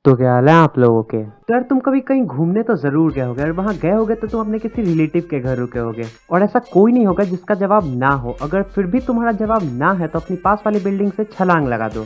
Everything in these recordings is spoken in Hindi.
तो क्या हाल है आप लोगों के। तो यार तुम कभी कहीं घूमने तो जरूर गए होगे और वहां गए होगे तो तुम अपने किसी रिलेटिव के घर रुके होगे और ऐसा कोई नहीं होगा जिसका जवाब ना हो। अगर फिर भी तुम्हारा जवाब ना है तो अपनी पास वाली बिल्डिंग से छलांग लगा दो,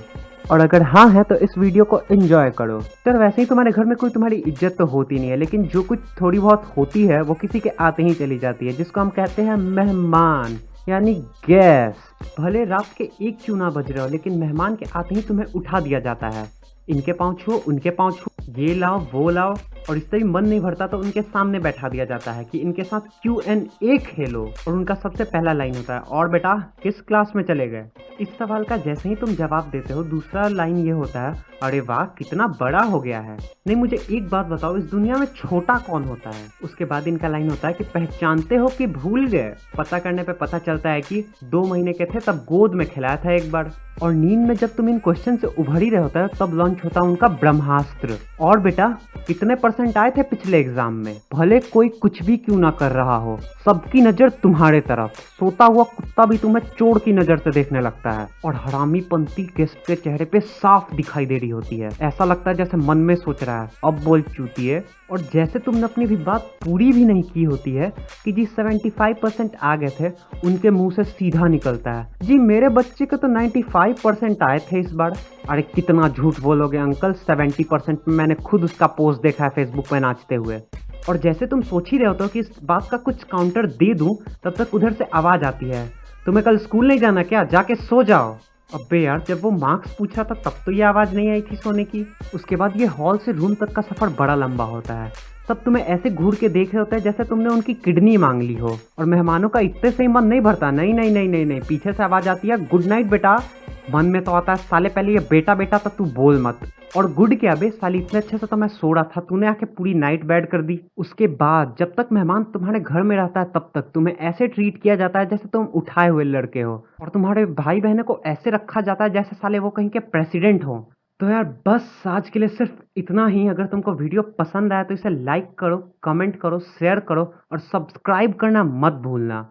और अगर हाँ है तो इस वीडियो को एंजॉय करो। तो वैसे ही तुम्हारे घर में कोई तुम्हारी इज्जत तो होती नहीं है, लेकिन जो कुछ थोड़ी बहुत होती है वो किसी के आते ही चली जाती है, जिसको हम कहते हैं मेहमान यानी गेस्ट। भले रात के 1 क्यों ना बज रहे हो, लेकिन मेहमान के आते ही तुम्हें उठा दिया जाता है। इनके पाँव छुओ, उनके पाँव छुओ, ये लाओ वो लाओ, और इससे भी मन नहीं भरता तो उनके सामने बैठा दिया जाता है कि इनके साथ Q&A खेलो। और उनका सबसे पहला लाइन होता है, और बेटा किस क्लास में चले गए। इस सवाल का जैसे ही तुम जवाब देते हो दूसरा लाइन ये होता है, अरे वाह कितना बड़ा हो गया है। नहीं मुझे एक बात बताओ, इस दुनिया में छोटा कौन होता है। उसके बाद इनका लाइन होता है कि पहचानते हो कि भूल गए। पता करने पे पता चलता है कि 2 महीने के थे तब गोद में खिलाया था एक बार। और नींद में जब तुम इन क्वेश्चन से उभर ही रहे होता है तब लॉन्च होता है उनका ब्रह्मास्त्र, और बेटा कितने परसेंट आए थे पिछले एग्जाम में। भले कोई कुछ भी क्यों ना कर रहा हो, सबकी नजर तुम्हारे तरफ। सोता हुआ कुत्ता भी तुम्हें चोर की नजर से देखने लगता है, और हरामीपंती गेस्ट के चेहरे पे साफ दिखाई दे रही होती है। ऐसा लगता है जैसे मन में सोच रहा है अब बोल चूतिए। और जैसे तुमने अपनी भी बात पूरी भी नहीं की होती है कि जी 75% आ गए थे, उनके मुंह से सीधा निकलता है, जी मेरे बच्चे के तो 95% आए थे इस बार। अरे कितना झूठ बोलोगे अंकल, 70% में मैंने खुद उसका पोस्ट देखा है फेसबुक पे नाचते हुए। और जैसे तुम सोच ही रहे होते हो कि इस बात का कुछ काउंटर दे दूं, तब तक उधर से आवाज आती है, तुम्हें कल स्कूल नहीं जाना क्या, जाके सो जाओ। अबे यार जब वो मार्क्स पूछा था तब तो ये आवाज नहीं आई थी सोने की। उसके बाद ये हॉल से रूम तक का सफर बड़ा लंबा होता है। सब तुम्हें ऐसे घूर के देख रहे होते हैं जैसे तुमने उनकी किडनी मांग ली हो। और मेहमानों का इतने से ही मन नहीं भरता, नहीं नहीं नहीं नहीं नहीं, पीछे से आवाज आती है, गुड नाइट बेटा। मन में तो आता है साले पहले ये बेटा बेटा तो तू बोल मत। और गुड क्या बे साली, इतने अच्छे से तो मैं सो रहा था, तूने आके पूरी नाइट बैड कर दी। उसके बाद जब तक मेहमान तुम्हारे घर में रहता है तब तक तुम्हें ऐसे ट्रीट किया जाता है जैसे तुम उठाए हुए लड़के हो, और तुम्हारे भाई बहनों को ऐसे रखा जाता है जैसे साले वो कहीं के प्रेसिडेंट हो। तो यार बस आज के लिए सिर्फ इतना ही। अगर तुमको वीडियो पसंद आया तो इसे लाइक करो, कमेंट करो, शेयर करो और सब्सक्राइब करना मत भूलना।